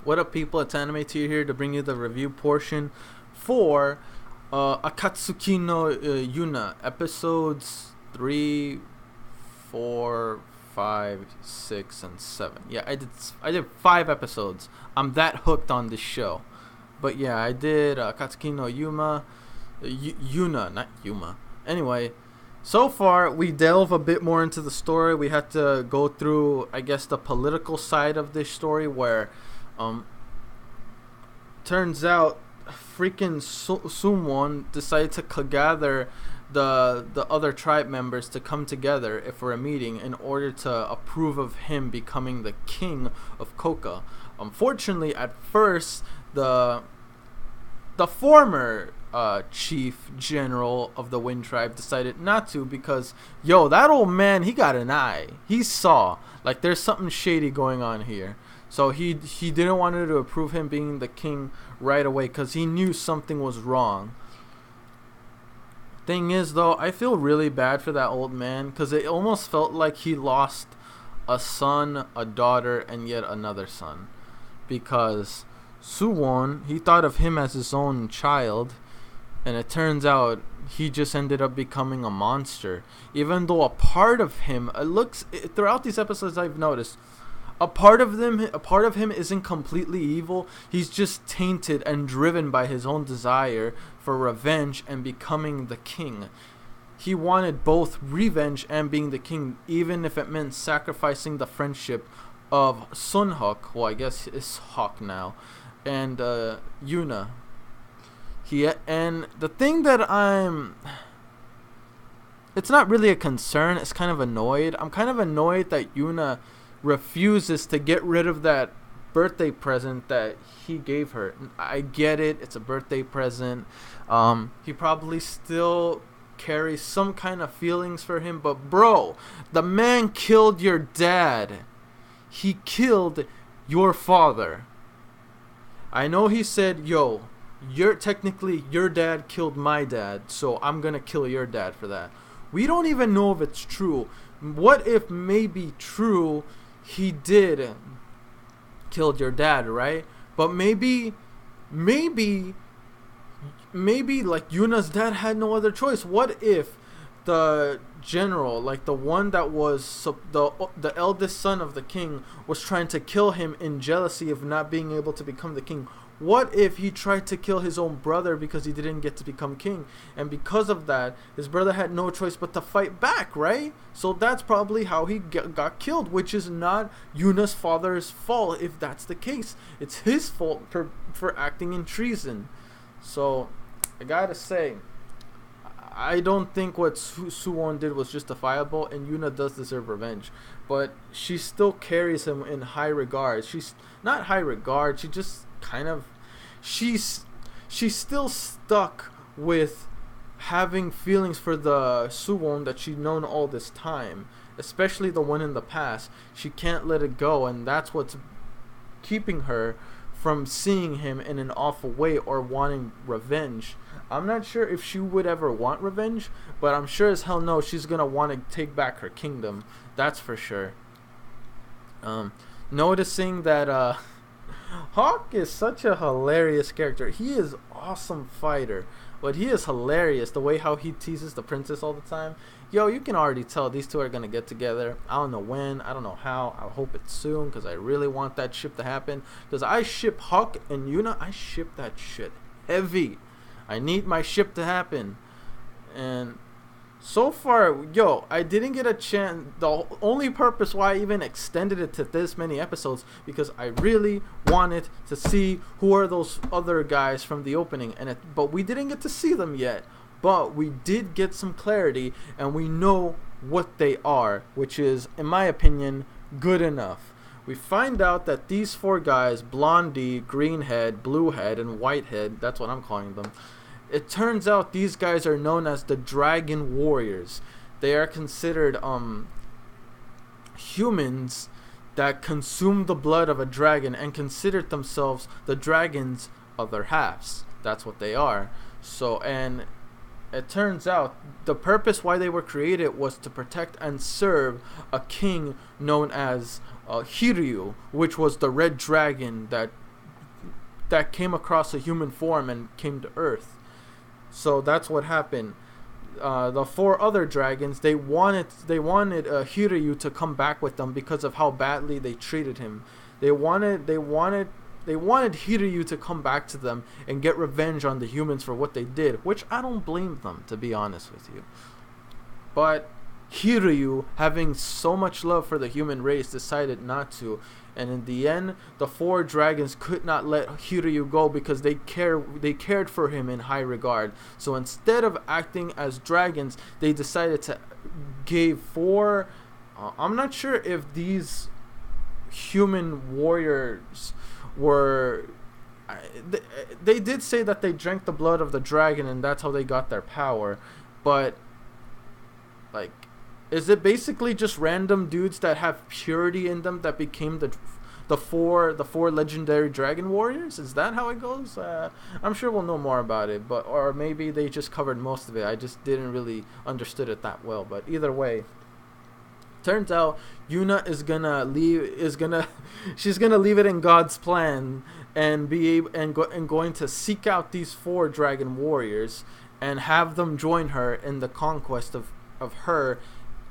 What up, people? It's Anime Tier here to bring you the review portion for Akatsuki no Yuna, episodes 3, 4, 5, 6, and 7. Yeah, I did 5 episodes. I'm that hooked on this show. But yeah, I did Akatsuki no Yuna, not Yuma. Anyway, so far we delve a bit more into the story. We had to go through, I guess, the political side of this story where turns out freaking Suwon decided to gather the other tribe members to come together for a meeting in order to approve of him becoming the king of Koka. Unfortunately, at first, the former chief general of the Wind Tribe decided not to because, that old man, he got an eye. He saw, like, there's something shady going on here. So he didn't want to approve him being the king right away because he knew something was wrong. Thing is, though, I feel really bad for that old man because it almost felt like he lost a son, a daughter, and yet another son. Because Suwon, he thought of him as his own child, and it turns out he just ended up becoming a monster. Even though a part of him, throughout these episodes I've noticed, a part of him isn't completely evil. He's just tainted and driven by his own desire for revenge and becoming the king. He wanted both revenge and being the king, even if it meant sacrificing the friendship of Sunhok, well, I guess it's Hawk now, and Yuna. And the thing that it's not really a concern, it's kind of annoyed. I'm kind of annoyed that Yuna refuses to get rid of that birthday present that he gave her. I get it, it's a birthday present. He probably still carries some kind of feelings for him, but bro, the man killed your dad. He killed your father. I know he said, technically your dad killed my dad, so I'm gonna kill your dad for that. We don't even know if it's true. What if maybe true, he did kill your dad, right? But maybe like Yuna's dad had no other choice. What if the general, like the one that was the eldest son of the king, was trying to kill him in jealousy of not being able to become the king? What if he tried to kill his own brother because he didn't get to become king? And because of that, his brother had no choice but to fight back, right? So that's probably how he got killed, which is not Yuna's father's fault if that's the case. It's his fault for acting in treason. So, I gotta say, I don't think what Suwon did was justifiable, and Yuna does deserve revenge. But she still carries him in high regard. She's not high regard, she just kind of she's still stuck with having feelings for the Suwon that she's known all this time, especially the one in the past. She can't let it go, and that's what's keeping her from seeing him in an awful way or wanting revenge. I'm not sure if she would ever want revenge, but I'm sure as hell no, she's gonna want to take back her kingdom. That's for sure. Noticing that Hawk is such a hilarious character. He is awesome fighter, but he is hilarious the way how he teases the princess all the time. You can already tell these two are gonna get together. I don't know when, I don't know how. I hope it's soon because I really want that ship to happen. Because I ship Hawk and Yuna. I ship that shit heavy. I need my ship to happen. And so far, I didn't get a chance. The only purpose why I even extended it to this many episodes, because I really wanted to see who are those other guys from the opening, but we didn't get to see them yet. But we did get some clarity, and we know what they are, which is, in my opinion, good enough. We find out that these 4 guys, Blondie, Greenhead, Bluehead, and Whitehead, that's what I'm calling them, it turns out these guys are known as the Dragon Warriors. They are considered humans that consume the blood of a dragon and considered themselves the dragon's other halves. That's what they are. So, and it turns out the purpose why they were created was to protect and serve a king known as Hiryu, which was the red dragon that that came across a human form and came to Earth. So that's what happened. The 4 other dragons, they wanted Hiryu to come back with them because of how badly they treated him. They wanted Hiryu to come back to them and get revenge on the humans for what they did, which I don't blame them, to be honest with you. But Hiryu, having so much love for the human race, decided not to. And in the end, the 4 dragons could not let Hiryu go because they cared for him in high regard. So instead of acting as dragons, they decided to give 4... I'm not sure if these human warriors were... They did say that they drank the blood of the dragon and that's how they got their power. But, like... is it basically just random dudes that have purity in them that became the four legendary dragon warriors? Is that how it goes? I'm sure we'll know more about it, or maybe they just covered most of it. I just didn't really understood it that well. But either way, turns out Yuna she's gonna leave it in God's plan and going to seek out these 4 dragon warriors and have them join her in the conquest of her,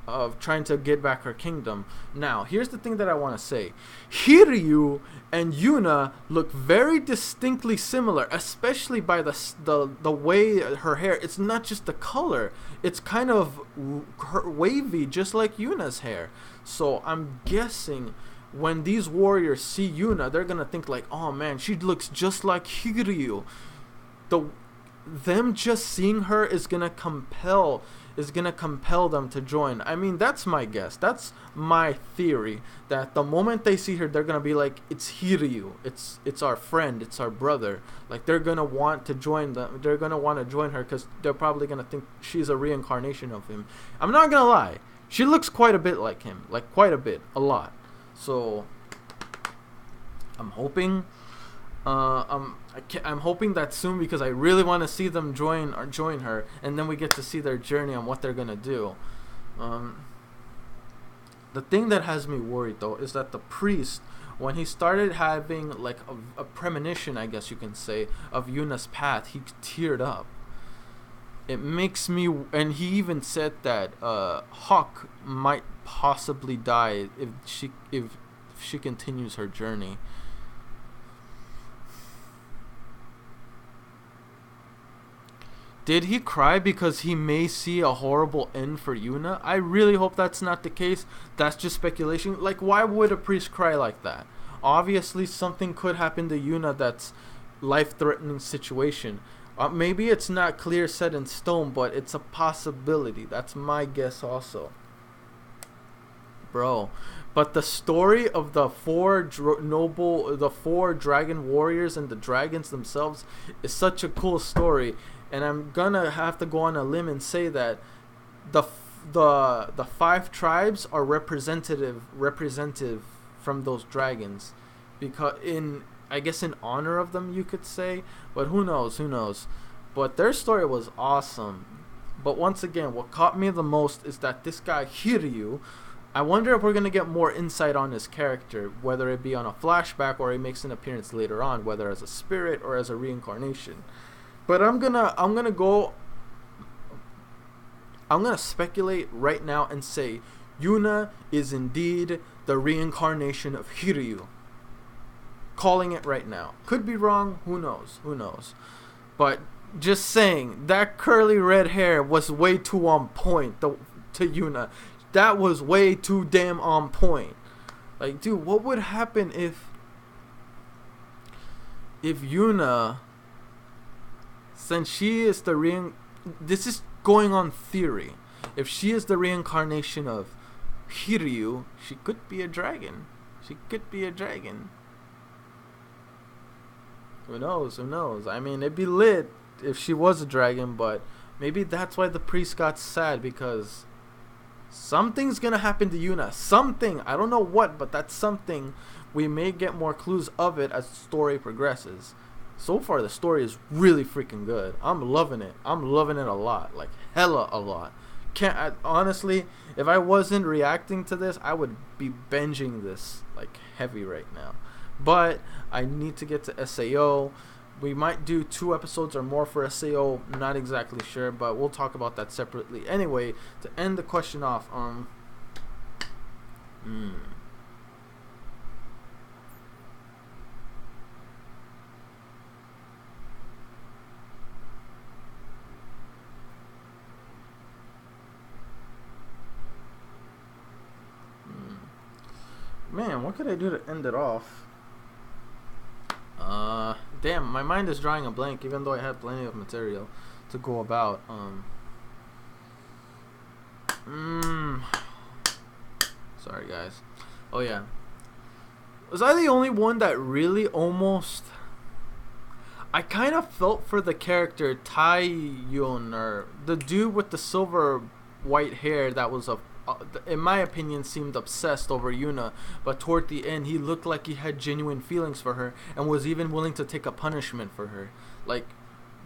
of trying to get back her kingdom. Now, here's the thing that I want to say. Hiryu and Yuna look very distinctly similar, especially by the way her hair. It's not just the color. It's kind of wavy, just like Yuna's hair. So I'm guessing when these warriors see Yuna, they're going to think like, oh man, she looks just like Hiryu. Them just seeing her is going to compel them to join. I mean, that's my guess. That's my theory, that the moment they see her, they're going to be like, it's Hiryu. It's our friend. It's our brother. Like, they're going to want to join them. They're going to want to join her because they're probably going to think she's a reincarnation of him. I'm not going to lie. She looks quite a bit like him. Like, quite a bit. A lot. So, I'm hoping... I'm hoping that soon because I really want to see them join her, and then we get to see their journey on what they're gonna do. The thing that has me worried though is that the priest, when he started having like a premonition, I guess you can say, of Yuna's path, he teared up. It makes me, and he even said that Hawk might possibly die if she continues her journey. Did he cry because he may see a horrible end for Yuna? I really hope that's not the case. That's just speculation. Like, why would a priest cry like that? Obviously, something could happen to Yuna that's life-threatening situation. Maybe it's not clear set in stone, but it's a possibility. That's my guess also. Bro. But the story of the 4 dragon warriors and the dragons themselves is such a cool story. And I'm gonna have to go on a limb and say that the 5 tribes are representative from those dragons, because I guess in honor of them, you could say. But who knows? But their story was awesome. But once again, what caught me the most is that this guy Hiryu, I wonder if we're gonna get more insight on his character, whether it be on a flashback or he makes an appearance later on, whether as a spirit or as a reincarnation. But I'm gonna speculate right now and say Yuna is indeed the reincarnation of Hiryu. Calling it right now. Could be wrong, who knows. But just saying, that curly red hair was way too on point to Yuna. That was way too damn on point. Like, dude, what would happen if Yuna, since she is this is going on theory, if she is the reincarnation of Hiryu, she could be a dragon. Who knows? I mean, it'd be lit if she was a dragon, but maybe that's why the priest got sad, because something's gonna happen to Yuna. Something. I don't know what, but that's something. We may get more clues of it as the story progresses. So far, the story is really freaking good. I'm loving it. a lot. Like, hella a lot. Honestly, if I wasn't reacting to this, I would be binging this, like, heavy right now. but I need to get to SAO. We might do 2 episodes or more for SAO, not exactly sure, but we'll talk about that separately. Anyway, to end the question off, man, what could I do to end it off? Damn, my mind is drawing a blank, even though I had plenty of material to go about. Sorry, guys. Oh yeah, was I the only one that really almost? I kind of felt for the character Yona, the dude with the silver white hair that was in my opinion, seemed obsessed over Yuna, but toward the end, he looked like he had genuine feelings for her and was even willing to take a punishment for her. Like,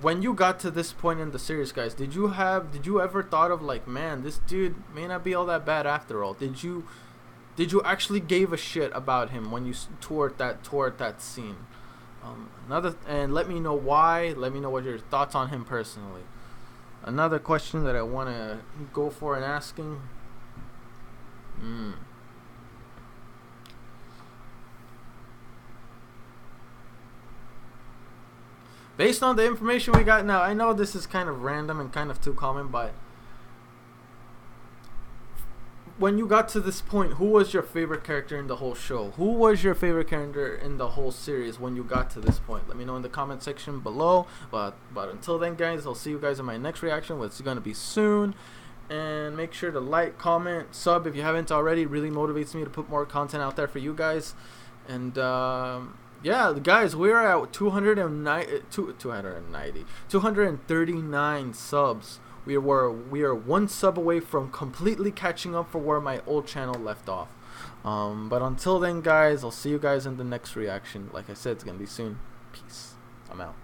when you got to this point in the series, guys, did you ever thought of like, man, this dude may not be all that bad after all? Did you actually give a shit about him when you toward that scene? And let me know why. Let me know what your thoughts on him personally. Another question that I want to go for and asking. Based on the information we got now, I know this is kind of random and kind of too common, but when you got to this point, who was your favorite character in the whole show? Who was your favorite character in the whole series when you got to this point? Let me know in the comment section below. But until then, guys, I'll see you guys in my next reaction, which is going to be soon. And make sure to like, comment, sub if you haven't already. It really motivates me to put more content out there for you guys. And yeah, guys, we're at 239 subs. We are 1 sub away from completely catching up for where my old channel left off. But until then, guys, I'll see you guys in the next reaction. Like I said, it's gonna be soon. Peace. I'm out.